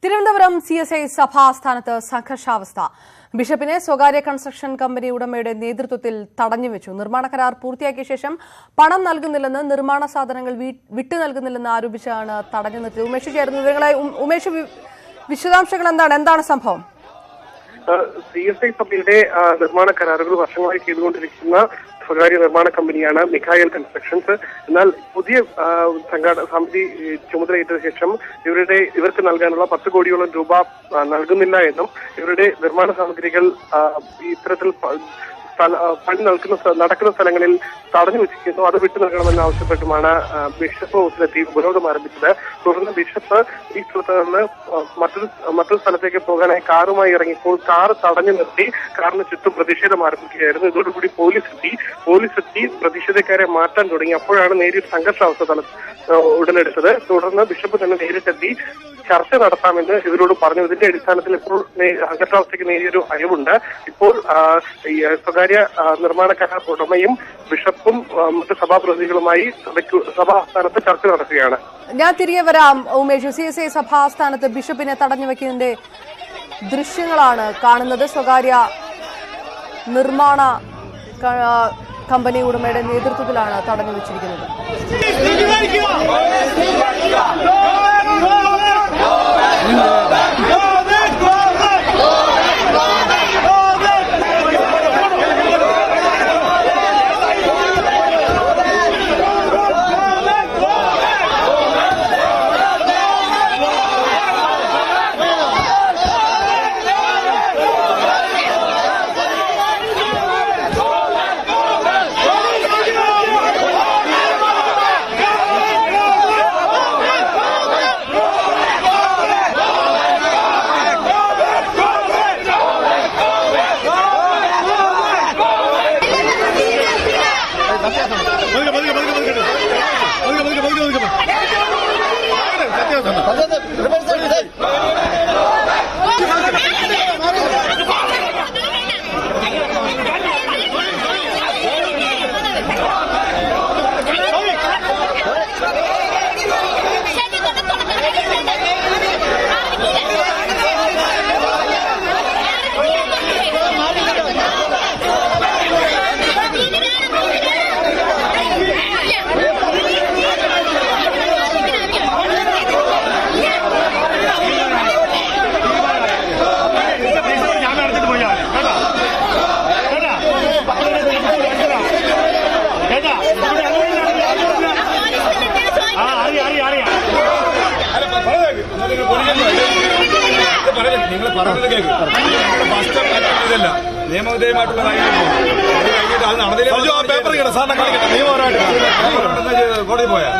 Thiruvananthapuram CSI സഭാസ്ഥാനത്ത് സംഘർഷാവസ്ഥ. ബിഷപ്പിനെ സ്വകാര്യ കൺസ്ട്രക്ഷൻ കമ്പനി ഉടമയുടെ നേതൃത്വത്തിൽ തടഞ്ഞുവെച്ചു. നിർമ്മാണ കരാർ പൂർത്തിയാക്കിയ ശേഷം പണം നൽകുന്നില്ലെന്ന്, നിർമ്മാണ സാധനങ്ങൾ വിട്ടു നൽകുന്നില്ലെന്ന് ആരോപിച്ചാണ് തടഞ്ഞു നിർത്തിയത്. ഉമേഷ് ചേർന്ന വിവരങ്ങളായി. ഉമേഷ്, വിശദാംശങ്ങൾ എന്താണ് സംഭവം? CSI സഭയുടെ നിർമ്മാണ കരാറുകൾ വർഷങ്ങളായി ചെയ്തുകൊണ്ടിരിക്കുന്ന സ്വകാര്യ നിർമ്മാണ കമ്പനിയാണ് മിഖായൽ കൺസ്ട്രക്ഷൻസ്. എന്നാൽ പുതിയ സമിതി ചുമതലയേറ്റ ശേഷം ഇവർക്ക് നൽകാനുള്ള 10 കോടിയോളം രൂപ നൽകുന്നില്ല എന്നും ഇവരുടെ നിർമ്മാണ സാമഗ്രികൾ ഇത്തരത്തിൽ പണി നടക്കുന്ന സ്ഥലങ്ങളിൽ തടഞ്ഞു വെച്ചിരിക്കുന്നു, അത് വിട്ടു നൽകണമെന്ന് ആവശ്യപ്പെട്ടുമാണ് ബിഷപ്പ് ഹൗസിലെത്തി ഉപരോധം ആരംഭിച്ചത്. തുടർന്ന് ബിഷപ്പ് ഈ സ്ഥലത്ത് നിന്ന് മറ്റൊരു സ്ഥലത്തേക്ക് പോകാനായി കാറുമായി ഇറങ്ങിയപ്പോൾ കാർ തടഞ്ഞു നിർത്തി കാറിന് ചുറ്റും പ്രതിഷേധം ആരംഭിക്കുകയായിരുന്നു. ഇതോടുകൂടി പോലീസ് എത്തി പ്രതിഷേധക്കാരെ മാറ്റാൻ തുടങ്ങി. അപ്പോഴാണ് നേരിയ സംഘർഷാവസ്ഥ ഉടലെടുത്തത്. തുടർന്ന് ബിഷപ്പ് തന്നെ നേരിട്ടെത്തി ചർച്ച നടത്താമെന്ന് ഇവരോട് പറഞ്ഞു. ഇതിന്റെ അടിസ്ഥാനത്തിൽ ഇപ്പോൾ സംഘർഷാവസ്ഥയ്ക്ക് നേരിയൊരു അയവുണ്ട്. ഇപ്പോൾ സ്വകാര്യ നിർമ്മാണ കരാർ ഉടമയും ബിഷപ്പും മറ്റ് സഭാപ്രതിനിധികളുമായി സഭാസ്ഥാനത്ത് ചർച്ച നടത്തുകയാണ്. ഞാൻ തിരികെ വരാം ഉമേഷ്. CSI സഭാസ്ഥാനത്ത് ബിഷപ്പിനെ തടഞ്ഞു വെക്കുന്നതിന്റെ ദൃശ്യങ്ങളാണ് കാണുന്നത്. സ്വകാര്യ നിർമ്മാണ കമ്പനി ഉടമയുടെ നേതൃത്വത്തിലാണ് തടഞ്ഞു വെച്ചിരിക്കുന്നത്. നിങ്ങൾ പറഞ്ഞത് കേൾക്കും. ഇതല്ല നിയമവിധേയമായിട്ടുള്ള കഴിഞ്ഞിട്ട് അത് നടന്നില്ല. പേപ്പർ സാറിനെ കാണിക്കട്ടെ. നിയമപരമായിട്ട് കോടതി പോയാ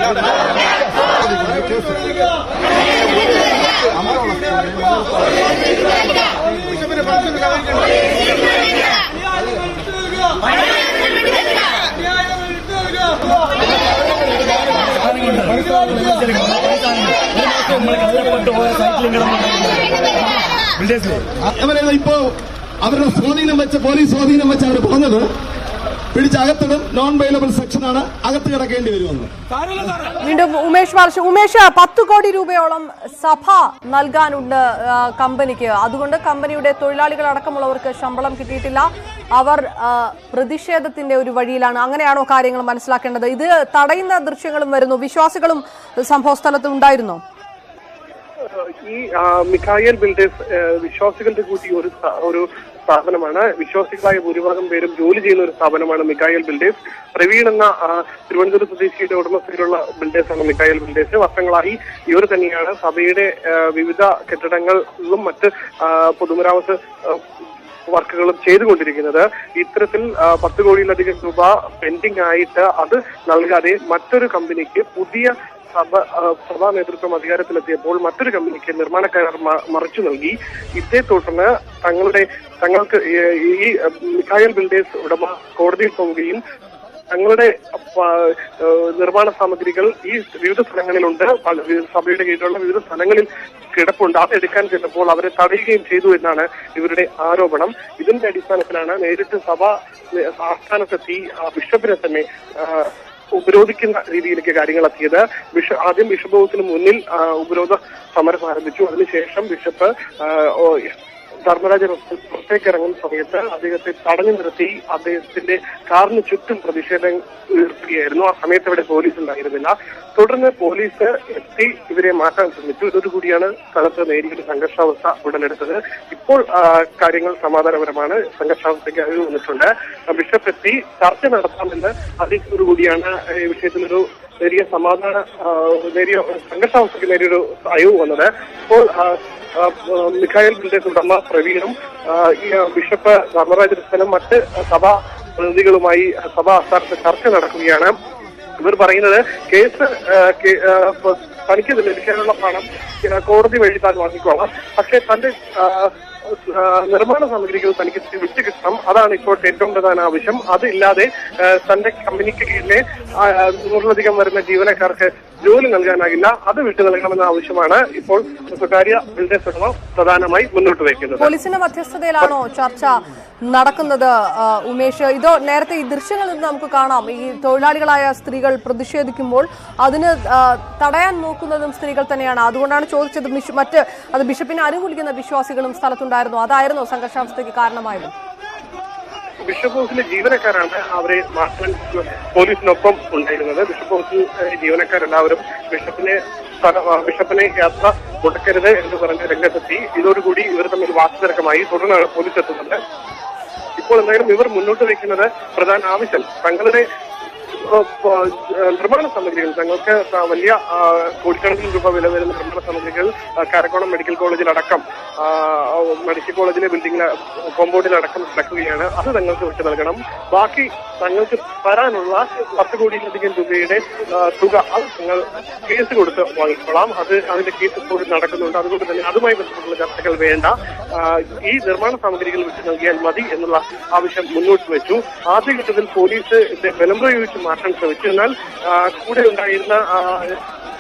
ഇപ്പോ അവരുടെ സ്വാധീനം വെച്ച് പോലീസ് സ്വാധീനം വെച്ച് അവർ പറഞ്ഞത് പിടിച്ചകത്തിടും, നോൺ ബെയിലബിൾ സെക്ഷനാണ്, അകത്ത് കിടക്കേണ്ടി വരുമെന്ന്. വീണ്ടും ഉമേഷ് 10 കോടി രൂപയോളം സഭ നൽകാനുണ്ട് കമ്പനിക്ക്. അതുകൊണ്ട് കമ്പനിയുടെ തൊഴിലാളികൾ അടക്കമുള്ളവർക്ക് ശമ്പളം കിട്ടിയിട്ടില്ല. അവർ പ്രതിഷേധത്തിന്റെ ഒരു വഴിയിലാണ്. അങ്ങനെയാണോ കാര്യങ്ങൾ മനസ്സിലാക്കേണ്ടത്? ഇത് തടയുന്ന ദൃശ്യങ്ങളും വരുന്നു. വിശ്വാസികളും സംഭവ സ്ഥലത്ത് ഉണ്ടായിരുന്നോ? ഈ മിഖായൽ ബിൽഡേഴ്സ് വിശ്വാസികളുടെ കൂടി ഒരു സ്ഥാപനമാണ്. വിശ്വാസികളായ ഭൂരിഭാഗം പേരും ജോലി ചെയ്യുന്ന ഒരു സ്ഥാപനമാണ് മിഖായൽ ബിൽഡേഴ്സ്. പ്രവീൺ എന്ന തിരുവനന്തപുരം സ്വദേശിയുടെ ഉടമസ്ഥയിലുള്ള ബിൽഡേഴ്സാണ് മിഖായൽ ബിൽഡേഴ്സ്. വർഷങ്ങളായി ഇവർ തന്നെയാണ് സഭയുടെ വിവിധ കെട്ടിടങ്ങളിലും മറ്റ് പൊതുമരാമത്ത് വർക്കുകളും ചെയ്തുകൊണ്ടിരിക്കുന്നത്. ഇത്തരത്തിൽ 10 കോടിയിലധികം രൂപ പെൻഡിംഗ് ആയിട്ട് അത് നൽകാതെ മറ്റൊരു കമ്പനിക്ക് പുതിയ സഭാ നേതൃത്വം അധികാരത്തിലെത്തിയപ്പോൾ മറ്റൊരു കമ്പനിക്ക് നിർമ്മാണ കരാർ മറിച്ചു നൽകി. ഇതേ തുടർന്ന് തങ്ങൾക്ക് ഈ മിഖായൽ ബിൽഡേഴ്സ് ഉടമ കോടതിയിൽ പോവുകയും തങ്ങളുടെ നിർമ്മാണ സാമഗ്രികൾ ഈ വിവിധ സ്ഥലങ്ങളിലുണ്ട്, സഭയുടെ കീഴിലുള്ള വിവിധ സ്ഥലങ്ങളിൽ കിടപ്പുണ്ട്, അത് എടുക്കാൻ ചെന്നപ്പോൾ അവരെ തടയുകയും ചെയ്തു എന്നാണ് ഇവരുടെ ആരോപണം. ഇതിന്റെ അടിസ്ഥാനത്തിലാണ് നേരിട്ട് സഭ ആസ്ഥാനത്തെത്തി ബിഷപ്പിനെ തന്നെ ഉപരോധിക്കുന്ന രീതിയിലേക്ക് കാര്യങ്ങൾ എത്തിയത്. ആദ്യം ബിഷപ്പ് ഹൗസിന് മുന്നിൽ ഉപരോധ സമരം ആരംഭിച്ചു. അതിനുശേഷം ബിഷപ്പ് ധർമ്മരാജ പുറത്തേക്ക് ഇറങ്ങുന്ന സമയത്ത് അദ്ദേഹത്തെ തടഞ്ഞു നിർത്തി അദ്ദേഹത്തിന്റെ കാറിന് ചുറ്റും പ്രതിഷേധം ഉയർത്തുകയായിരുന്നു. ആ സമയത്ത് ഇവിടെ പോലീസ് ഉണ്ടായിരുന്നില്ല. തുടർന്ന് പോലീസ് എത്തി ഇവരെ മാറ്റാൻ ശ്രമിച്ചു. ഇതോടുകൂടിയാണ് സ്ഥലത്ത് നേരിയൊരു സംഘർഷാവസ്ഥ ഉടലെടുത്തത്. ഇപ്പോൾ കാര്യങ്ങൾ സമാധാനപരമാണ്. സംഘർഷാവസ്ഥയ്ക്ക് അഴിവ് വന്നിട്ടുണ്ട്. ബിഷപ്പ് എത്തി ചർച്ച നടത്താമെന്ന് അറിയിച്ചതോടുകൂടിയാണ് ഈ വിഷയത്തിലൊരു നേരിയ നേരിയ സംഘർഷാവസ്ഥയ്ക്ക് നേരിയൊരു അയവ് വന്നത്. ഇപ്പോൾ മിഖായൽ ബിൽഡേഴ്സ് ഉടമ പ്രവീണും ബിഷപ്പ് ധർമ്മരാജ രസനും മറ്റ് സഭാ പ്രതിനിധികളുമായി സഭാ ആസ്ഥാനത്ത് ചർച്ച നടക്കുകയാണ്. ഇവർ പറയുന്നത് കേസ് തനിക്ക് ലഭിക്കാനുള്ള പണം കോടതി വഴി താൻ വാങ്ങിക്കോളാം, പക്ഷെ തന്റെ നിർമ്മാണ സാമഗ്രികൾ തനിക്ക് വിറ്റ് കിട്ടണം. അതാണ് ഇപ്പോൾ ഏറ്റവും പ്രധാന ആവശ്യം. അതില്ലാതെ തന്റെ കമ്പനിക്ക് കീഴിലെ 100-ലധികം വരുന്ന ജീവനക്കാർക്ക് ജോലി നൽകാനാകില്ല. അത് വിട്ടു നൽകണമെന്ന ആവശ്യമാണ് ഇപ്പോൾ സ്വകാര്യ ബിൽഡേഴ്സ് ഉടമ പ്രധാനമായി മുന്നോട്ട് വയ്ക്കുന്നത്. പോലീസിന്റെ മധ്യസ്ഥതയിലാണോ ചർച്ച നടക്കുന്നത് ഉമേഷ്? ഇതോ നേരത്തെ ഈ ദൃശ്യങ്ങളിൽ നിന്ന് നമുക്ക് കാണാം, ഈ തൊഴിലാളികളായ സ്ത്രീകൾ പ്രതിഷേധിക്കുമ്പോൾ അതിന് തടയാൻ നോക്കുന്നതും സ്ത്രീകൾ തന്നെയാണ്. അതുകൊണ്ടാണ് ചോദിച്ചത്. അത് ബിഷപ്പിനെ അനുകൂലിക്കുന്ന വിശ്വാസികളും സ്ഥലത്തുണ്ടായിരുന്നു. അതായിരുന്നു സംഘർഷാവസ്ഥയ്ക്ക് കാരണമായത്. ബിഷപ്പ് ഹൗസിലെ ജീവനക്കാരാണ് അവരെ മാറ്റാൻ പോലീസിനൊപ്പം ഉണ്ടായിരുന്നത്. ബിഷപ്പ് ഹൗസിൽ ജീവനക്കാരെല്ലാവരും ബിഷപ്പിനെ യാത്ര മുടക്കരുത് എന്ന് പറഞ്ഞ് രംഗത്തെത്തി. ഇതോടുകൂടി ഇവർ തമ്മിൽ വാക്കുതർക്കമായി. തുടർന്നാണ് പോലീസ് എത്തുന്നത്. ഇപ്പോൾ എന്തായാലും ഇവർ മുന്നോട്ട് വയ്ക്കുന്നത് പ്രധാന ആവശ്യം തങ്ങളുടെ നിർമ്മാണ സാമഗ്രികൾ, തങ്ങൾക്ക് വലിയ കോടിക്കണക്കിന് രൂപ വില വരുന്ന നിർമ്മാണ സാമഗ്രികൾ കാരക്കോണം മെഡിക്കൽ കോളേജിലടക്കം മെഡിക്കൽ കോളേജിലെ ബിൽഡിംഗിലെ കോമ്പൗണ്ടിലടക്കം നടക്കുകയാണ്. അത് തങ്ങൾക്ക് വിട്ടു നൽകണം. ബാക്കി തങ്ങൾക്ക് തരാനുള്ള 10 കോടിയിലധികം രൂപയുടെ തുക അത് തങ്ങൾ കേസ് കൊടുത്ത് വാങ്ങിക്കൊള്ളാം. അതിന്റെ കേസ് ഇപ്പോൾ നടക്കുന്നുണ്ട്. അതുകൊണ്ട് തന്നെ അതുമായി ബന്ധപ്പെട്ടുള്ള ചർച്ചകൾ വേണ്ട, ഈ നിർമ്മാണ സാമഗ്രികൾ വിട്ടു നൽകിയാൽ മതി എന്നുള്ള ആവശ്യം മുന്നോട്ട് വെച്ചു. ആദ്യഘട്ടത്തിൽ പോലീസ് ബലം പ്രയോഗിച്ച് മാറ്റാൻ ശ്രമിച്ചു. എന്നാൽ കൂടെ ഉണ്ടായിരുന്ന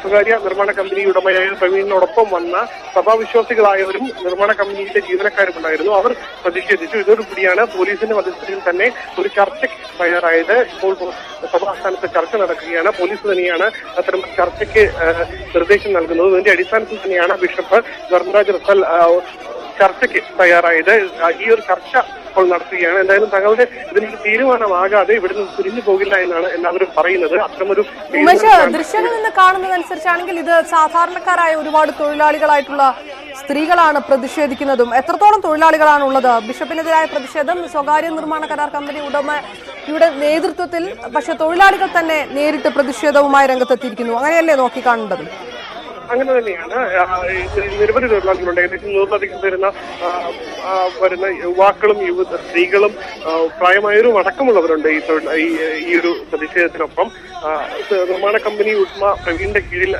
സ്വകാര്യ നിർമ്മാണ കമ്പനി ഉടമയായ പ്രവീണിനോടൊപ്പം വന്ന സഭാവിശ്വാസികളായവരും നിർമ്മാണ കമ്പനിയിലെ ജീവനക്കാരും ഉണ്ടായിരുന്നു. അവർ പ്രതിഷേധിച്ചു. ഇതോടുകൂടിയാണ് പോലീസിന്റെ മധ്യസ്ഥതയിൽ തന്നെ ഒരു ചർച്ചയ്ക്ക് തയ്യാറായത്. ഇപ്പോൾ സഭാസ്ഥാനത്ത് ചർച്ച നടക്കുകയാണ്. പോലീസ് തന്നെയാണ് അത്തരം ചർച്ചയ്ക്ക് നിർദ്ദേശം നൽകുന്നത്. ഇതിന്റെ അടിസ്ഥാനത്തിൽ തന്നെയാണ് ബിഷപ്പ് ധർമ്മരാജ റസൽ ചർച്ചയ്ക്ക് തയ്യാറായത്. ഈ ഒരു ചർച്ച ഇപ്പോൾ നടത്തുകയാണ്. എന്തായാലും തങ്ങളുടെ ഇതിനൊരു തീരുമാനമാകാതെ ഇവിടുന്ന് തിരിഞ്ഞു പോകില്ല എന്നാണ് എല്ലാവരും പറയുന്നത്. അത്തരമൊരു ദൃശ്യങ്ങളിൽ നിന്ന് കാണുന്നതനുസരിച്ചാണെങ്കിൽ ഇത് സാധാരണക്കാരായ ഒരുപാട് തൊഴിലാളികളായിട്ടുള്ള സ്ത്രീകളാണ് പ്രതിഷേധിക്കുന്നതും. എത്രത്തോളം തൊഴിലാളികളാണ് ഉള്ളത്? ബിഷപ്പിനെതിരായ പ്രതിഷേധം സ്വകാര്യ നിർമ്മാണ കരാർ കമ്പനി ഉടമയുടെ നേതൃത്വത്തിൽ, പക്ഷെ തൊഴിലാളികൾ തന്നെ നേരിട്ട് പ്രതിഷേധവുമായി രംഗത്തെത്തിയിരിക്കുന്നു. അങ്ങനെയല്ലേ നോക്കിക്കാണേണ്ടത്? അങ്ങനെ തന്നെയാണ്. നിരവധി തൊഴിലാളികളുണ്ട്. ഏകദേശം 100-ലധികം വരുന്ന യുവാക്കളും സ്ത്രീകളും പ്രായമായവരും അടക്കമുള്ളവരുണ്ട് ഈ ഒരു പ്രതിഷേധത്തിനൊപ്പം. നിർമ്മാണ കമ്പനി ഉടമ പ്രവീണിന്റെ കീഴിൽ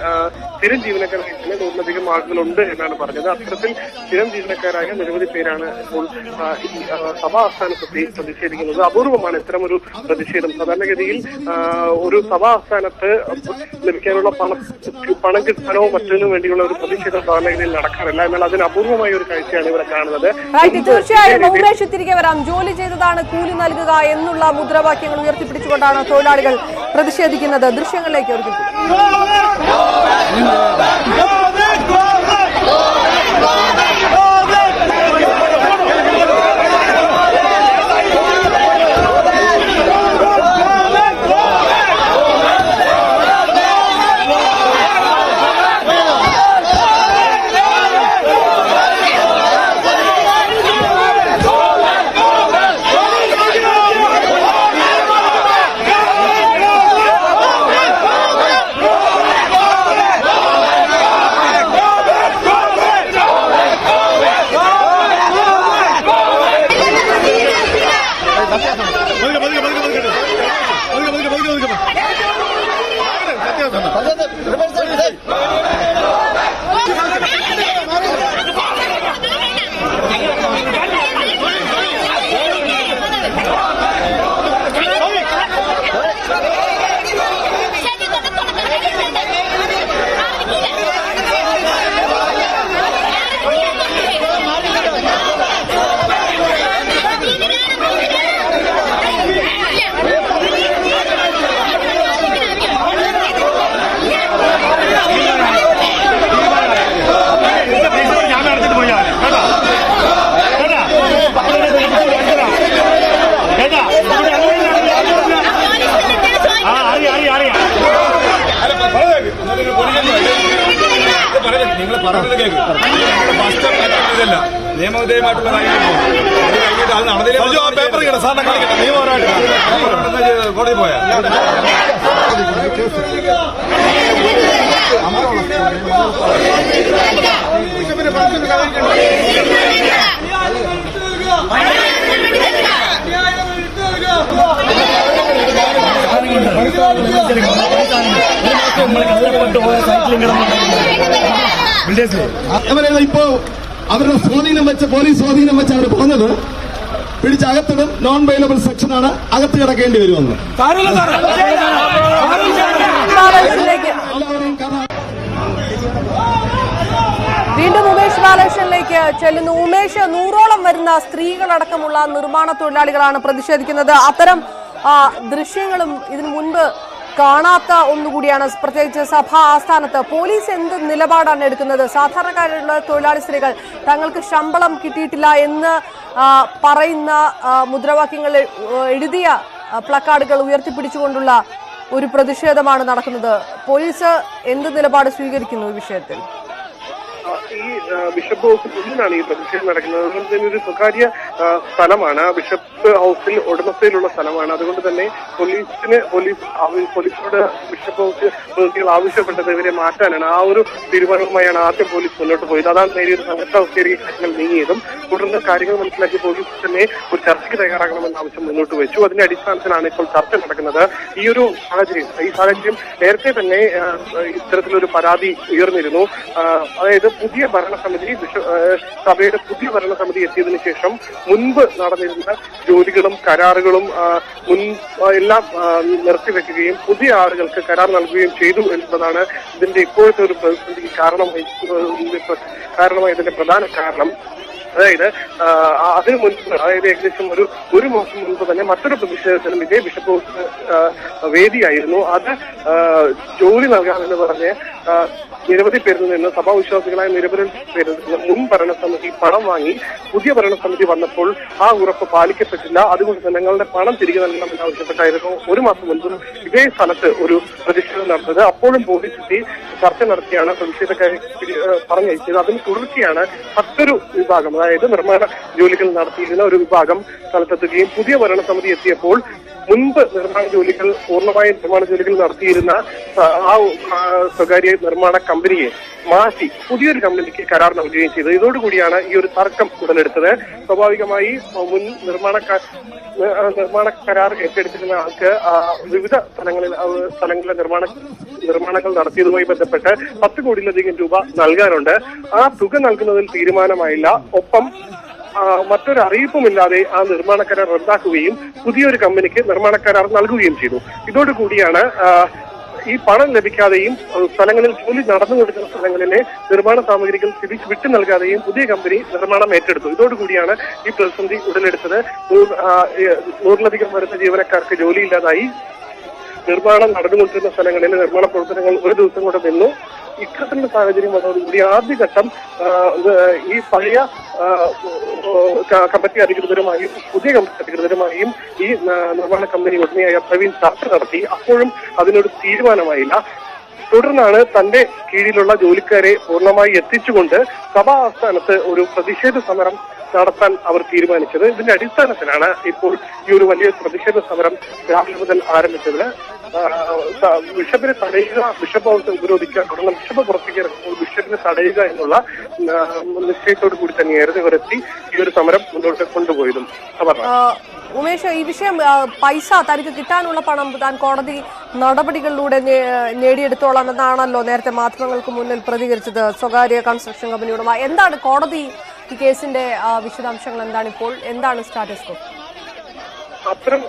സ്ഥിരം ജീവനക്കാരായ 100-ലധികം ആളുകളുണ്ട് എന്നാണ് പറഞ്ഞത്. അത്തരത്തിൽ സ്ഥിരം ജീവനക്കാരായ നിരവധി പേരാണ് ഇപ്പോൾ ഈ സഭാ ആസ്ഥാനത്തെത്തി പ്രതിഷേധിക്കുന്നത്. അപൂർവമാണ് ഇത്തരമൊരു പ്രതിഷേധം. സാധാരണഗതിയിൽ ഒരു സഭാ ആസ്ഥാനത്ത് ലഭിക്കാനുള്ള പണം കിട്ടാനോ മറ്റൊന്നും വേണ്ടിയുള്ള ഒരു പ്രതിഷേധം സാധാരണഗതിയിൽ നടക്കാറില്ല. എന്നാൽ അതിന് അപൂർവമായ ഒരു കാഴ്ചയാണ് ഇവിടെ കാണുന്നത്. തീർച്ചയായും ഉമേഷ്, തിരികെ വരാം. ജോലി ചെയ്തതാണ് കൂലി നൽകുക എന്നുള്ള മുദ്രാവാക്യങ്ങൾ ഉയർത്തിപ്പിടിച്ചുകൊണ്ടാണ് തൊഴിലാളികൾ പ്രതിഷേധിക്കുന്നത്. ദൃശ്യങ്ങളിലേക്ക് ഒരു നമ്മുടെ ഫസ്റ്റ് ഇതല്ല നിയമവിധേയമായിട്ടുള്ള കാര്യങ്ങൾ അത് കഴിഞ്ഞിട്ട് അത് നടന്നില്ല പേപ്പർ ചെയ്യണം സാറിനെ കാണിക്കട്ടെ നിയമപരമായിട്ട് കോടതി പോയാ ഇപ്പോ അവരുടെ സ്വാധീനം വെച്ച് പോലീസ് സ്വാധീനം വെച്ച് അവർ പറഞ്ഞത് പിടിച്ചകത്തിടും, നോൺ ബെയിലബിൾ സെക്ഷനാണ്, അകത്ത് കിടക്കേണ്ടി വരുമെന്ന്. വീണ്ടും ഉമേഷ് ബാലകൃഷ്ണനിലേക്ക് ചെല്ലുന്നു. ഉമേഷ്, 100ഓളം വരുന്ന സ്ത്രീകളടക്കമുള്ള നിർമ്മാണ തൊഴിലാളികളാണ് പ്രതിഷേധിക്കുന്നത്. അത്തരം ദൃശ്യങ്ങളും ഇതിനു മുൻപ് കാണാത്ത ഒന്നുകൂടിയാണ്. പ്രത്യേകിച്ച് സഭാ ആസ്ഥാനത്ത് പോലീസ് എന്ത് നിലപാടാണ് എടുക്കുന്നത്? സാധാരണക്കാരുള്ള തൊഴിലാളി സ്ത്രീകൾ തങ്ങൾക്ക് ശമ്പളം കിട്ടിയിട്ടില്ല എന്ന് പറയുന്ന മുദ്രാവാക്യങ്ങൾ എഴുതിയ പ്ലക്കാർഡുകൾ ഉയർത്തിപ്പിടിച്ചുകൊണ്ടുള്ള ഒരു പ്രതിഷേധമാണ് നടക്കുന്നത്. പോലീസ് എന്ത് നിലപാട് സ്വീകരിക്കുന്നു ഈ വിഷയത്തിൽ? ഈ ബിഷപ്പ് ഹൗസിൽ ഉള്ളിലാണ് ഈ പ്രതിഷേധം നടക്കുന്നത്. അതുകൊണ്ട് തന്നെ ഒരു സ്വകാര്യ സ്ഥലമാണ്. ബിഷപ്പ് ഹൗസിൽ ഉടമസ്ഥയിലുള്ള സ്ഥലമാണ്. അതുകൊണ്ട് തന്നെ പോലീസിനോട് ബിഷപ്പ് ഹൗസ് പ്രതിനിധികൾ ആവശ്യപ്പെട്ടത് ഇവരെ മാറ്റാനാണ്. ആ ഒരു തീരുമാനവുമായാണ് ആദ്യം പോലീസ് മുന്നോട്ട് പോയത്. അതാണ് നേരിയൊരു സംഘർഷാവസ്ഥയിലേക്ക് കാര്യങ്ങൾ നീങ്ങിയതും. തുടർന്ന് കാര്യങ്ങൾ മനസ്സിലാക്കി പോലീസ് തന്നെ ഒരു ചർച്ചയ്ക്ക് തയ്യാറാകണമെന്ന ആവശ്യം മുന്നോട്ട് വെച്ചു. അതിന്റെ അടിസ്ഥാനത്തിലാണ് ഇപ്പോൾ ചർച്ച നടക്കുന്നത്. ഈ സാഹചര്യം നേരത്തെ തന്നെ ഇത്തരത്തിലൊരു പരാതി ഉയർന്നിരുന്നു. അതായത് പുതിയ ഭരണസമിതി സഭയുടെ പുതിയ ഭരണസമിതി എത്തിയതിനു ശേഷം മുൻപ് നടന്നിരുന്ന ജോലികളും കരാറുകളും എല്ലാം നിർത്തിവെക്കുകയും പുതിയ ആളുകൾക്ക് കരാർ നൽകുകയും ചെയ്തു എന്നതാണ് ഇതിന്റെ ഇപ്പോഴത്തെ ഒരു പ്രതിസന്ധിക്ക് കാരണമായതിന്റെ പ്രധാന കാരണം. അതായത് അതിനു മുൻപ്, അതായത് ഏകദേശം ഒരു മാസം മുൻപ് തന്നെ മറ്റൊരു പ്രതിഷേധത്തിനും ഇതേ ബിഷപ്പ് ഹൗസ് വേദിയായിരുന്നു. അത് ജോലി നൽകാമെന്ന് പറഞ്ഞ് നിരവധി പേരിൽ നിന്ന്, സഭാവിശ്വാസികളായ നിരവധി പേരിൽ നിന്ന് മുൻ ഭരണസമിതി പണം വാങ്ങി പുതിയ ഭരണസമിതി വന്നപ്പോൾ ആ ഉറപ്പ് പാലിക്കപ്പെട്ടില്ല. അതുകൊണ്ട് തന്നെ ഞങ്ങളുടെ പണം തിരികെ നൽകണമെന്ന് ആവശ്യപ്പെട്ടായിരുന്നു ഒരു മാസം മുൻപ് ഇതേ സ്ഥലത്ത് ഒരു പ്രതിഷേധം നടന്നത്. അപ്പോഴും പോലീസ് എത്തി ചർച്ച നടത്തിയാണ് പ്രതിഷേധക്കാരെ പറഞ്ഞയച്ചത്. അതിന് തുടർച്ചയാണ് മറ്റൊരു വിഭാഗം, അതായത് നിർമ്മാണ ജോലികൾ നടത്തിയിരുന്ന ഒരു വിഭാഗം സ്ഥലത്തെത്തുകയും പുതിയ ഭരണസമിതി എത്തിയപ്പോൾ മുൻപ് നിർമ്മാണ ജോലികൾ നടത്തിയിരുന്ന ആ സ്വകാര്യ നിർമ്മാണ കമ്പനിയെ മാറ്റി പുതിയൊരു കമ്പനിക്ക് കരാർ നൽകുകയും ചെയ്തു. ഇതോടുകൂടിയാണ് ഈ ഒരു തർക്കം ഉടലെടുത്തത്. സ്വാഭാവികമായി മുൻ നിർമ്മാണ കരാർ ഏറ്റെടുത്തിരുന്ന ആൾക്ക് വിവിധ സ്ഥലങ്ങളിലെ നിർമ്മാണങ്ങൾ നടത്തിയതുമായി ബന്ധപ്പെട്ട് 10 കോടിയിലധികം രൂപ നൽകാനുണ്ട്. ആ തുക നൽകുന്നതിൽ തീരുമാനമായില്ല. ഒപ്പം മറ്റൊരു അറിയിപ്പുമില്ലാതെ ആ നിർമ്മാണ കരാർ റദ്ദാക്കുകയും പുതിയൊരു കമ്പനിക്ക് നിർമ്മാണ കരാർ നൽകുകയും ചെയ്തു. ഇതോടുകൂടിയാണ് ഈ പണം ലഭിക്കാതെയും സ്ഥലങ്ങളിൽ ജോലി നടന്നുകൊടുക്കുന്ന സ്ഥലങ്ങളിലെ നിർമ്മാണ സാമഗ്രികൾ തിരിച്ചു വിട്ടു നൽകാതെയും പുതിയ കമ്പനി നിർമ്മാണം ഏറ്റെടുത്തു. ഇതോടുകൂടിയാണ് ഈ പ്രതിസന്ധി ഉടലെടുത്തത്. 100-ലധികം വരുന്ന ജീവനക്കാർക്ക് ജോലിയില്ലാതായി. നിർമ്മാണം നടന്നുകൊണ്ടിരുന്ന സ്ഥലങ്ങളിലെ നിർമ്മാണ പ്രവർത്തനങ്ങൾ ഒരു ദിവസം കൊണ്ട് നിന്നു. ഇത്തരത്തിലുള്ള സാഹചര്യം വന്നതോടുകൂടി ആദ്യഘട്ടം ഈ പഴയ കമ്പനി അധികൃതരുമായും പുതിയ കമ്പനി അധികൃതരുമായും ഈ നിർമ്മാണ കമ്പനി ഉടമയായ പ്രവീൺ ചർച്ച നടത്തി. അപ്പോഴും അതിനൊരു തീരുമാനമായില്ല. തുടർന്നാണ് തന്റെ കീഴിലുള്ള ജോലിക്കാരെ പൂർണ്ണമായി എത്തിച്ചുകൊണ്ട് സഭാ ആസ്ഥാനത്ത് ഒരു പ്രതിഷേധ സമരം നടത്താൻ അവർ തീരുമാനിച്ചത്. ഇതിന്റെ അടിസ്ഥാനത്തിലാണ് ഇപ്പോൾ ഈ ഒരു വലിയ പ്രതിഷേധ സമരം രാവിലെ മുതൽ ആരംഭിച്ചത്. ബിഷപ്പിനെ തടയുക, ബിഷപ്പ് ഹൗസ് ഉപരോധിക്കുക, തുടർന്ന് ബിഷപ്പ് പുറത്തേക്ക് ഇറങ്ങുമ്പോൾ ബിഷപ്പിനെ തടയുക എന്നുള്ള നിശ്ചയത്തോടു കൂടി തന്നെയായിരുന്നു ഇവരെത്തി ഈ ഒരു സമരം മുന്നോട്ട് കൊണ്ടുപോയതും. ഉമേഷ്, ഈ വിഷയം പൈസ തനിക്ക് കിട്ടാനുള്ള പണം താൻ കോടതി നടപടികളിലൂടെ നേടിയെടുത്തോളാം എന്നാണല്ലോ നേരത്തെ മാധ്യമങ്ങൾക്ക് മുന്നിൽ പ്രതികരിച്ചത് സ്വകാര്യ കൺസ്ട്രക്ഷൻ കമ്പനിയോടുമായി. എന്താണ് കോടതി ഈ കേസിന്റെ വിശദാംശങ്ങൾ? എന്താണ് സ്റ്റാറ്റസ് കോ? അത്തരം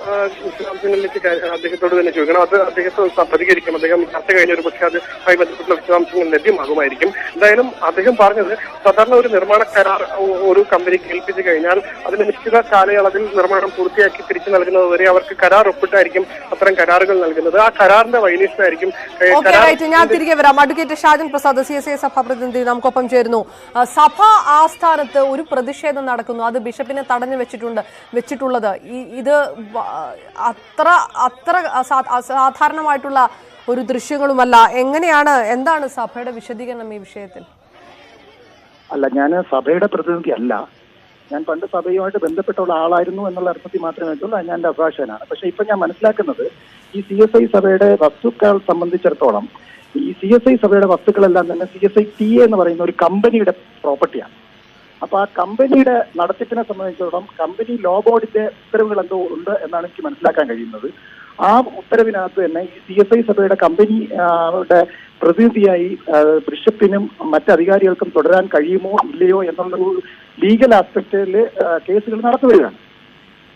വിശദാംശങ്ങളിലേക്ക് അദ്ദേഹത്തോട് തന്നെ ചോദിക്കണം. അത് അദ്ദേഹത്തെ പ്രതികരിക്കും. അദ്ദേഹം ചർച്ച കഴിഞ്ഞ ഒരു പക്ഷേ അതുമായി ബന്ധപ്പെട്ടുള്ള വിശദാംശങ്ങൾ ലഭ്യമാകുമായിരിക്കും. എന്തായാലും അദ്ദേഹം പറഞ്ഞത് സാധാരണ ഒരു നിർമ്മാണ കരാർ ഒരു കമ്പനിക്ക് ഏൽപ്പിച്ചു കഴിഞ്ഞാൽ അതിന് നിശ്ചിത കാലയളവിൽ നിർമ്മാണം പൂർത്തിയാക്കി തിരിച്ചു നൽകുന്നത് വരെ അവർക്ക് കരാർ ഒപ്പിട്ടായിരിക്കും അത്തരം കരാറുകൾ നൽകുന്നത്. ആ കരാറിന്റെ വൈലേഷൻ ആയിരിക്കും. ഞാൻ തിരികെ വരാം. അഡ്വക്കേറ്റ് ഷാജൻ പ്രസാദ്, CSI സഭാ പ്രതിനിധി, നമുക്കൊപ്പം ചേരുന്നു. സഭാ ആസ്ഥാനത്ത് ഒരു പ്രതിഷേധം നടക്കുന്നു. അത് ബിഷപ്പിനെ തടഞ്ഞു വെച്ചിട്ടുള്ളത് ഇത് അത്ര സാധാരണമായിട്ടുള്ള ഒരു ദൃശ്യങ്ങളുമല്ല. എന്താണ് സഭയുടെ വിശദീകരണം ഈ വിഷയത്തിൽ? അല്ല, ഞാൻ സഭയുടെ പ്രതിനിധി അല്ല. ഞാൻ പണ്ട് സഭയുമായിട്ട് ബന്ധപ്പെട്ടുള്ള ആളായിരുന്നു എന്നുള്ള അർത്ഥത്തിൽ മാത്രമേ വെച്ചുള്ളൂ. ഞാൻ എൻ്റെ അഭിഭാഷകനാണ്. പക്ഷെ ഇപ്പൊ ഞാൻ മനസ്സിലാക്കുന്നത് ഈ CSI സഭയുടെ വസ്തുക്കൾ സംബന്ധിച്ചിടത്തോളം ഈ CSI സഭയുടെ വസ്തുക്കളെല്ലാം തന്നെ CSI എന്ന് പറയുന്ന ഒരു കമ്പനിയുടെ പ്രോപ്പർട്ടിയാണ്. അപ്പൊ ആ കമ്പനിയുടെ നടത്തിപ്പിനെ സംബന്ധിച്ചിടത്തോളം കമ്പനി ലോ ബോർഡിന്റെ ഉത്തരവുകൾ എന്തോ ഉണ്ട് എന്നാണ് എനിക്ക് മനസ്സിലാക്കാൻ കഴിയുന്നത്. ആ ഉത്തരവിനകത്ത് തന്നെ ഈ CSI സഭയുടെ കമ്പനിയുടെ പ്രതിനിധിയായി ബിഷപ്പിനും മറ്റധികാരികൾക്കും തുടരാൻ കഴിയുമോ ഇല്ലയോ എന്നുള്ള ലീഗൽ ആസ്പെക്റ്റിൽ കേസുകൾ നടത്തി വരികയാണ്.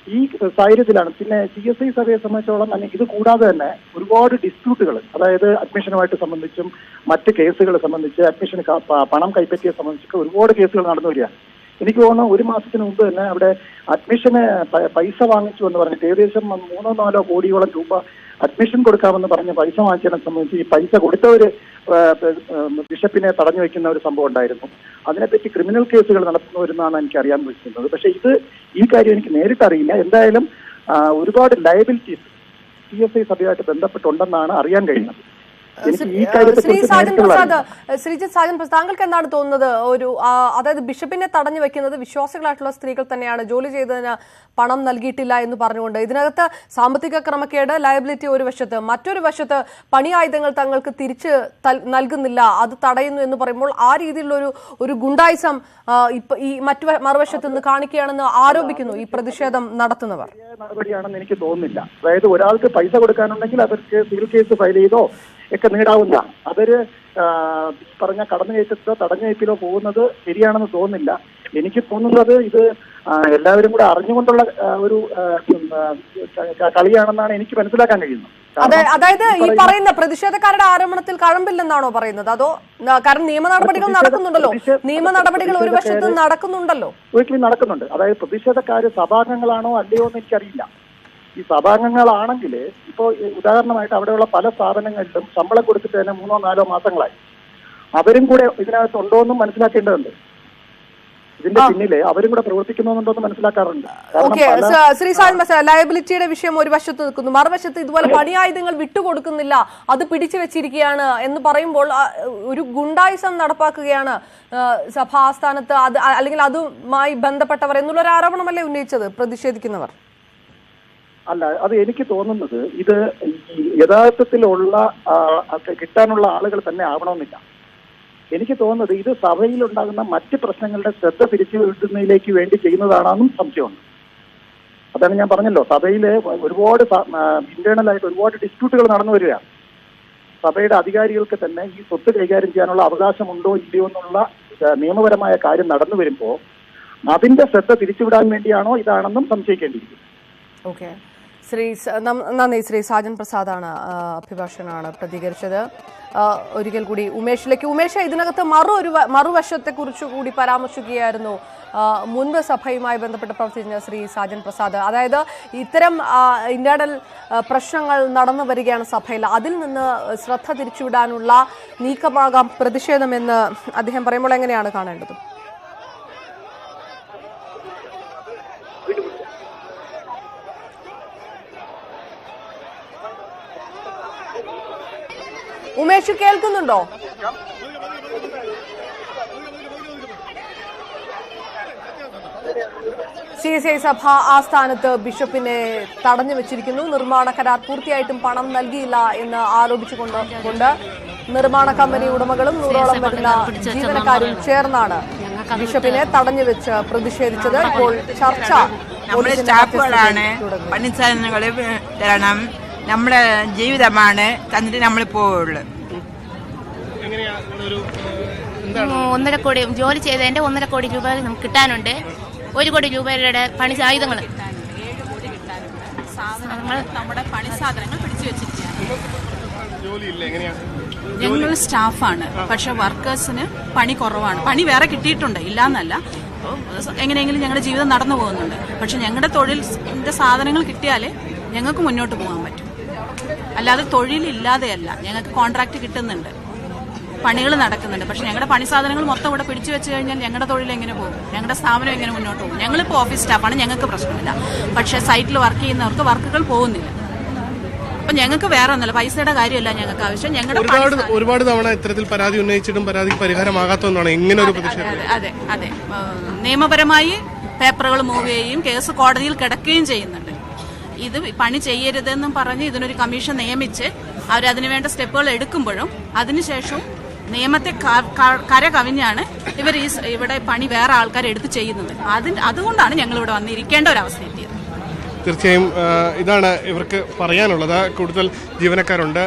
ഈ സാഹചര്യത്തിലാണ് പിന്നെ CSI സഭയെ സംബന്ധിച്ചോളം തന്നെ ഇത് കൂടാതെ തന്നെ ഒരുപാട് ഡിസ്പ്യൂട്ടുകൾ, അതായത് അഡ്മിഷനുമായിട്ട് സംബന്ധിച്ചും മറ്റ് കേസുകളെ സംബന്ധിച്ച് അഡ്മിഷന് പണം കൈപ്പറ്റിയെ സംബന്ധിച്ചൊക്കെ ഒരുപാട് കേസുകൾ നടന്നു വരികയാണ്. എനിക്ക് തോന്നുന്നു 1 മാസത്തിന് മുമ്പ് തന്നെ അവിടെ അഡ്മിഷന് പൈസ വാങ്ങിച്ചു എന്ന് പറഞ്ഞിട്ട് ഏകദേശം 3-4 കോടിയോളം രൂപ അഡ്മിഷൻ കൊടുക്കാമെന്ന് പറഞ്ഞ് പൈസ വാങ്ങിച്ചതിനെ സംബന്ധിച്ച് ഈ പൈസ കൊടുത്തവര് ബിഷപ്പിനെ തടഞ്ഞു വെക്കുന്ന ഒരു സംഭവം ഉണ്ടായിരുന്നു. അതിനെപ്പറ്റി ക്രിമിനൽ കേസുകൾ നടത്തുന്നവരെന്നാണ് എനിക്ക് അറിയാൻ പറ്റുന്നത്. പക്ഷെ ഈ കാര്യം എനിക്ക് നേരിട്ട് അറിയില്ല. എന്തായാലും ഒരുപാട് ലയബിലിറ്റീസ് CSI സഭയുമായിട്ട് ബന്ധപ്പെട്ടുണ്ടെന്നാണ് അറിയാൻ കഴിയുന്നത്. ശ്രീജിത്ത് സാജൻ പ്രസാദ്, താങ്കൾക്ക് എന്താണ് തോന്നുന്നത്? അതായത് ബിഷപ്പിനെ തടഞ്ഞു വെക്കുന്നത് വിശ്വാസികളായിട്ടുള്ള സ്ത്രീകൾ തന്നെയാണ്, ജോലി ചെയ്തതിന് പണം നൽകിയിട്ടില്ല എന്ന് പറഞ്ഞുകൊണ്ട്. ഇതിനകത്ത് സാമ്പത്തിക ക്രമക്കേട്, ലയബിലിറ്റി ഒരു വശത്ത്, മറ്റൊരു വശത്ത് പണിയായുധങ്ങൾ തങ്ങൾക്ക് തിരിച്ച് നൽകുന്നില്ല, അത് തടയുന്നു എന്ന് പറയുമ്പോൾ ആ രീതിയിലുള്ള ഒരു ഗുണ്ടായിസം ഈ മറുവശത്ത് നിന്ന് കാണിക്കുകയാണെന്ന് ആരോപിക്കുന്നു ഈ പ്രതിഷേധം നടത്തുന്നവർ. നടപടിയാണെന്ന് എനിക്ക് തോന്നുന്നില്ല. അതായത് ഒരാൾക്ക് പൈസ കൊടുക്കാനുണ്ടെങ്കിൽ അവർക്ക് സിവിൽ കേസ് ഫയൽ ചെയ്തോ ഒക്കെ നേടാവുന്ന, അതൊരു പറഞ്ഞ കടന്നുകയറ്റത്തോ തടഞ്ഞുകയറ്റിലോ പോകുന്നത് ശരിയാണെന്ന് തോന്നുന്നില്ല. എനിക്ക് തോന്നുന്നത് ഇത് എല്ലാവരും കൂടെ അറിഞ്ഞുകൊണ്ടുള്ള ഒരു കളിയാണെന്നാണ് എനിക്ക് മനസ്സിലാക്കാൻ കഴിയുന്നത്. അതായത് ഈ പറയുന്ന പ്രതിഷേധക്കാരുടെ ആരോപണത്തിൽ കഴമ്പില്ലെന്നാണോ പറയുന്നത്? അതോ കാരണം നിയമ നടപടികൾ നടക്കുന്നുണ്ടല്ലോ, നിയമ നടപടികൾ ഒരു വശത്ത് നടക്കുന്നുണ്ടല്ലോ. ഒരിക്കലും നടക്കുന്നുണ്ട്. അതായത് പ്രതിഷേധക്കാര് സഭാംഗങ്ങളാണോ അല്ലയോ എന്ന് എനിക്കറിയില്ല. ഈ സഭാംഗങ്ങളാണെങ്കിൽ ഇപ്പോൾ ഉദാഹരണമായിട്ട് അവിടെയുള്ള പല സ്ഥാപനങ്ങളിലും ശമ്പളം കൊടുത്തിട്ട് തന്നെ 3-4 മാസങ്ങളായി. അവരും കൂടെ ഇതിനകത്ത് ഉണ്ടോ എന്നും മനസ്സിലാക്കേണ്ടതുണ്ട്. ഇതിന്റെ പിന്നില് അവരും കൂടെ പ്രവർത്തിക്കുന്നുണ്ടോന്ന് മനസ്സിലാക്കാറുണ്ട്. ശ്രീ സാജൻ, ലയബിലിറ്റിയുടെ വിഷയം ഒരു വശത്ത് നിൽക്കുന്നു, മറുവശത്ത് ഇതുപോലെ പണിയായുധങ്ങൾ വിട്ടുകൊടുക്കുന്നില്ല, അത് പിടിച്ചു വെച്ചിരിക്കുകയാണ് എന്ന് പറയുമ്പോൾ ഒരു ഗുണ്ടായിസം നടപ്പാക്കുകയാണ് സഭാ ആസ്ഥാനത്ത്, അല്ലെങ്കിൽ അതുമായി ബന്ധപ്പെട്ടവർ എന്നുള്ള ഒരു ആരോപണമല്ലേ ഉന്നയിച്ചത് പ്രതിഷേധിക്കുന്നവർ? അല്ല, അത് എനിക്ക് തോന്നുന്നത് ഇത് യഥാർത്ഥത്തിലുള്ള കിട്ടാനുള്ള ആളുകൾ തന്നെ ആവണമെന്നില്ല. എനിക്ക് തോന്നുന്നത് ഇത് സഭയിലുണ്ടാകുന്ന മറ്റ് പ്രശ്നങ്ങളുടെ ശ്രദ്ധ തിരിച്ചുവിടുന്നതിലേക്ക് വേണ്ടി ചെയ്യുന്നതാണെന്നും സംശയമുണ്ട്. അതാണ് ഞാൻ പറഞ്ഞല്ലോ, സഭയില് ഒരുപാട് ഇന്റേണലായിട്ട് ഒരുപാട് ഡിസ്പ്യൂട്ടുകൾ നടന്നു വരികയാണ്. സഭയുടെ അധികാരികൾക്ക് തന്നെ ഈ സ്വത്ത് കൈകാര്യം ചെയ്യാനുള്ള അവകാശമുണ്ടോ ഇല്ലയോ എന്നുള്ള നിയമപരമായ കാര്യം നടന്നു വരുമ്പോൾ അതിന്റെ ശ്രദ്ധ തിരിച്ചുവിടാൻ വേണ്ടിയാണോ ഇതാണെന്നും സംശയിക്കേണ്ടിയിരിക്കും. ഓക്കെ, നന്ദി. ശ്രീ സാജൻ പ്രസാദാണ്, അഭിഭാഷകനാണ് പ്രതികരിച്ചത്. ഒരിക്കൽ കൂടി ഉമേഷിലേക്ക്. ഉമേഷ്, ഇതിനകത്ത് മറുവശത്തെ കുറിച്ച് കൂടി പരാമർശിക്കുകയായിരുന്നു മുൻപ് സഭയുമായി ബന്ധപ്പെട്ട് പ്രവർത്തിച്ച ശ്രീ സാജൻ പ്രസാദ്. അതായത് ഇത്തരം ഇന്റേണൽ പ്രശ്നങ്ങൾ നടന്നു വരികയാണ് സഭയിൽ, അതിൽ നിന്ന് ശ്രദ്ധ തിരിച്ചുവിടാനുള്ള നീക്കമാകാം പ്രതിഷേധമെന്ന് അദ്ദേഹം പറയുമ്പോൾ എങ്ങനെയാണ് കാണേണ്ടത്? ഉമേഷ്, കേൾക്കുന്നുണ്ടോ? CSI സഭ ആസ്ഥാനത്ത് ബിഷപ്പിനെ തടഞ്ഞു വെച്ചിരിക്കുന്നു. നിർമ്മാണ കരാർ പൂർത്തിയായിട്ടും പണം നൽകിയില്ല എന്ന് ആരോപിച്ചുകൊണ്ട് നിർമ്മാണ കമ്പനി ഉടമകളും 100ഓളം വരുന്ന ജീവനക്കാരും ചേർന്നാണ് ബിഷപ്പിനെ തടഞ്ഞു വെച്ച് പ്രതിഷേധിച്ചത്. ഇപ്പോൾ ചർച്ച നമ്മുടെ സ്റ്റാഫുകളാണ്, പണിസാധനങ്ങൾ തരണം, നമ്മുടെ ജീവിതമാണ്, തന്നിട്ട് നമ്മൾ പോവുള്ളൂ. 1.5 കോടി ജോലി ചെയ്തതിന്റെ 1.5 കോടി രൂപ നമുക്ക് കിട്ടാനുണ്ട്. 1 കോടി രൂപയുടെ പണി ആയുധങ്ങൾ, നമ്മുടെ പണി സാധനങ്ങൾ പിടിച്ചു വെച്ചിരിക്കുകയാണ്. ഞങ്ങൾ സ്റ്റാഫാണ്, പക്ഷെ വർക്കേഴ്സിന് പണി കുറവാണ്. പണി വേറെ കിട്ടിയിട്ടുണ്ട്, ഇല്ലാന്നല്ല, എങ്ങനെയെങ്കിലും ഞങ്ങളുടെ ജീവിതം നടന്നു പോകുന്നുണ്ട്. പക്ഷെ ഞങ്ങളുടെ തൊഴിലിന്റെ സാധനങ്ങൾ കിട്ടിയാലേ ഞങ്ങൾക്ക് മുന്നോട്ട് പോകാൻ പറ്റും. അല്ലാതെ തൊഴിലില്ലാതെയല്ല, ഞങ്ങൾക്ക് കോൺട്രാക്ട് കിട്ടുന്നുണ്ട്, പണികൾ നടക്കുന്നുണ്ട്. പക്ഷെ ഞങ്ങളുടെ പണി സാധനങ്ങൾ മൊത്തം ഇവിടെ പിടിച്ചു വെച്ച് കഴിഞ്ഞാൽ ഞങ്ങളുടെ തൊഴിൽ എങ്ങനെ പോകും? ഞങ്ങളുടെ സ്ഥാപനം എങ്ങനെ മുന്നോട്ട് പോകും? ഞങ്ങളിപ്പോൾ ഓഫീസ് സ്റ്റാഫാണ്, ഞങ്ങൾക്ക് പ്രശ്നമില്ല. പക്ഷെ സൈറ്റിൽ വർക്ക് ചെയ്യുന്നവർക്ക് വർക്കുകൾ പോകുന്നില്ല. അപ്പൊ ഞങ്ങൾക്ക് വേറെ ഒന്നല്ല, പൈസയുടെ കാര്യമല്ല ഞങ്ങൾക്ക് ആവശ്യം. ഞങ്ങളുടെ ഒരുപാട് തവണ ഇത്തരത്തിൽ പരാതി ഉന്നയിച്ചിട്ടും പരാതി പരിഹാരമാകാത്തതാണ് ഇങ്ങനെ ഒരു പ്രതിഷേധം. അതെ അതെ, നിയമപരമായി പേപ്പറുകൾ മൂവ് ചെയ്യുകയും കേസ് കോടതിയിൽ കിടക്കുകയും ചെയ്യുന്നുണ്ട്. ഇത് പണി ചെയ്യരുതെന്നും പറഞ്ഞ് ഇതിനൊരു കമ്മീഷൻ നിയമിച്ച് അവരതിനു വേണ്ട സ്റ്റെപ്പുകൾ എടുക്കുമ്പോഴും അതിനുശേഷവും നിയമത്തെ കര കവിഞ്ഞാണ് ഇവർ ഇവിടെ പണി വേറെ ആൾക്കാർ എടുത്ത് ചെയ്യുന്നത്. അതുകൊണ്ടാണ് ഞങ്ങൾ ഇവിടെ വന്നിരിക്കേണ്ട ഒരു അവസ്ഥ എത്തിയത്. തീർച്ചയായും ഇവർക്ക് പറയാനുള്ളത്. കൂടുതൽ ജീവനക്കാരുണ്ട്,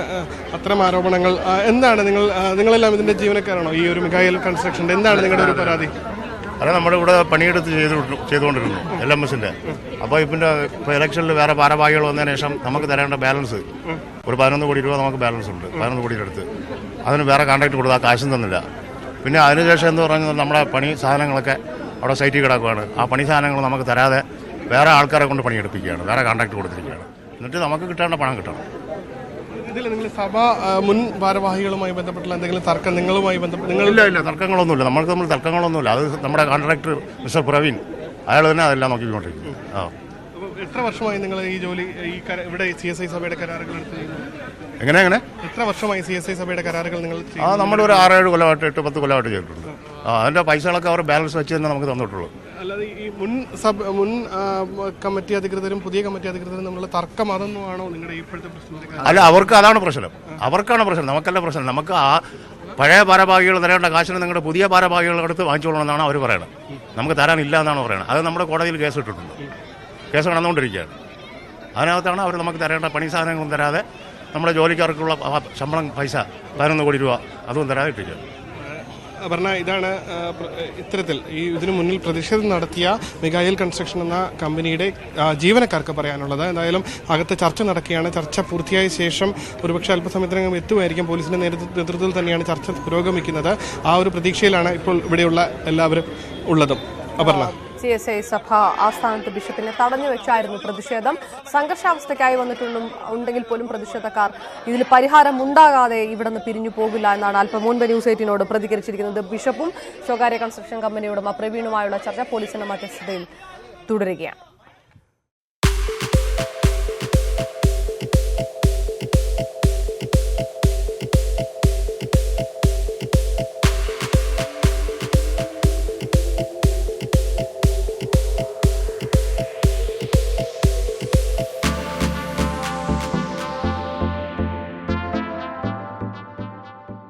അത്തരം ആരോപണങ്ങൾ എന്താണ്? നിങ്ങളെല്ലാം ഇതിന്റെ ജീവനക്കാരാണോ ഈ ഒരു മിഖായേൽ കൺസ്ട്രക്ഷന്റെ? എന്താണ് നിങ്ങളുടെ ഒരു പരാതി? അത് നമ്മുടെ ഇവിടെ പണിയെടുത്ത് ചെയ്തുകൊണ്ടിരുന്നു LMSന്റെ. അപ്പോൾ ഇപ്പോൾ ഇലക്ഷനിൽ വേറെ ഭാരവാഹികൾ വന്നതിന് ശേഷം നമുക്ക് തരേണ്ട ബാലൻസ് ഒരു 11 കോടി രൂപ നമുക്ക് ബാലൻസ് ഉണ്ട്. 11 കോടിയുടെ അടുത്ത് അതിന് വേറെ കോൺട്രാക്ട് കൊടുത്താൽ കാശും തന്നില്ല. പിന്നെ അതിനുശേഷം എന്ന് പറഞ്ഞാൽ നമ്മുടെ പണി സാധനങ്ങളൊക്കെ അവിടെ സൈറ്റിൽ കിടക്കുകയാണ്. ആ പണി സാധനങ്ങൾ നമുക്ക് തരാതെ വേറെ ആൾക്കാരെ കൊണ്ട് പണിയെടുപ്പിക്കുകയാണ്, വേറെ കോൺട്രാക്ട് കൊടുത്തിരിക്കുകയാണ്. എന്നിട്ട് നമുക്ക് കിട്ടേണ്ട പണം കിട്ടണം. ഇതിൽ നിങ്ങൾ സഭ മുൻ ഭാരവാഹികളുമായി ബന്ധപ്പെട്ടുള്ള എന്തെങ്കിലും തർക്കം നിങ്ങളുമായി ബന്ധപ്പെട്ട്? ഇല്ല, തർക്കങ്ങളൊന്നുമില്ല. നമ്മൾക്ക് തമ്മിൽ തർക്കങ്ങളൊന്നുമില്ല. അത് നമ്മുടെ കോൺട്രാക്ടർ മിസ്റ്റർ പ്രവീൺ അയാൾ തന്നെ അതെല്ലാം നോക്കിക്കൊണ്ടിരിക്കും. എത്ര വർഷമായി നിങ്ങൾ ഈ ജോലി ഇവിടെ CSI സഭയുടെ കരാറുകൾ എടുത്ത് ചെയ്യുന്നത്? എങ്ങനെ എത്ര വർഷമായി CSI സഭയുടെ കരാറുകൾ നിങ്ങൾ? നമ്മുടെ ഒരു 6-7 കൊല്ലമായിട്ട് 8-10 കൊല്ലമായിട്ട് ചെയ്തിട്ടുണ്ട്. അതിന്റെ പൈസകളൊക്കെ അവർ ബാലൻസ് വെച്ച് തന്നെ നമുക്ക് തന്നിട്ടുള്ളൂ. അല്ലാതെ ഈ മുൻ കമ്മിറ്റി അധികൃതരും പുതിയ കമ്മിറ്റി അധികൃതരും തമ്മിലുള്ള തർക്കം അതൊന്നുമാണോ നിങ്ങളുടെ ഇപ്പോഴത്തെ പ്രശ്നം? അല്ല, അവർക്ക് അതാണ് പ്രശ്നം. അവർക്കാണ് പ്രശ്നം, നമുക്കല്ല പ്രശ്നം. നമുക്ക് ആ പഴയ ഭാരവാഹികൾ തരേണ്ട കാശിന് നിങ്ങളുടെ പുതിയ ഭാരവാഹികളുടെ അടുത്ത് വാങ്ങിച്ചോളണം എന്നാണ് അവർ പറയുന്നത്. നമുക്ക് തരാനില്ല എന്നാണ് പറയുന്നത്. അത് നമ്മുടെ കോടതിയിൽ കേസ് ഇട്ടിട്ടുണ്ട്. കേസ് നടന്നുകൊണ്ടിരിക്കുകയാണ്. അതിനകത്താണ് അവർ നമുക്ക് തരേണ്ട പണി സാധനങ്ങളും തരാതെ നമ്മുടെ ജോലിക്കാർക്കുള്ള ശമ്പളം പൈസ 11 കോടി രൂപ അതും തരാതെ ഇട്ടിരിക്കുകയാണ്. ഇതാണ് ഇത്തരത്തിൽ ഇതിനു മുന്നിൽ പ്രതിഷേധം നടത്തിയ മിഖായേൽ കൺസ്ട്രക്ഷൻ എന്ന കമ്പനിയുടെ ജീവനക്കാർക്ക് പറയാനുള്ളത്. എന്തായാലും അകത്ത് ചർച്ച നടക്കുകയാണ്. ചർച്ച പൂർത്തിയായ ശേഷം ഒരുപക്ഷെ അല്പസമയത്തിനകം എത്തുമായിരിക്കും. പോലീസിന്റെ നേതൃത്വത്തിൽ തന്നെയാണ് ചർച്ച പുരോഗമിക്കുന്നത്. ആ ഒരു പ്രതീക്ഷയിലാണ് ഇപ്പോൾ ഇവിടെയുള്ള എല്ലാവരും ഉള്ളതും. അപർണ, CSI സഭ ആസ്ഥാനത്ത് ബിഷപ്പിനെ തടഞ്ഞു വെച്ചായിരുന്നു പ്രതിഷേധം. സംഘർഷാവസ്ഥയ്ക്കായി ഉണ്ടെങ്കിൽ പോലും പ്രതിഷേധക്കാർ ഇതിൽ പരിഹാരം ഉണ്ടാകാതെ ഇവിടെ നിന്ന് പിരിഞ്ഞു പോകില്ല എന്നാണ് അല്പം മുൻപ് ന്യൂസ് 18നോട് പ്രതികരിച്ചിരിക്കുന്നത്. ബിഷപ്പും സ്വകാര്യ കൺസ്ട്രക്ഷൻ കമ്പനിയോടും പ്രവീണുമായുള്ള ചർച്ച പോലീസിന്റെ മധ്യസ്ഥതയിൽ തുടരുകയാണ്.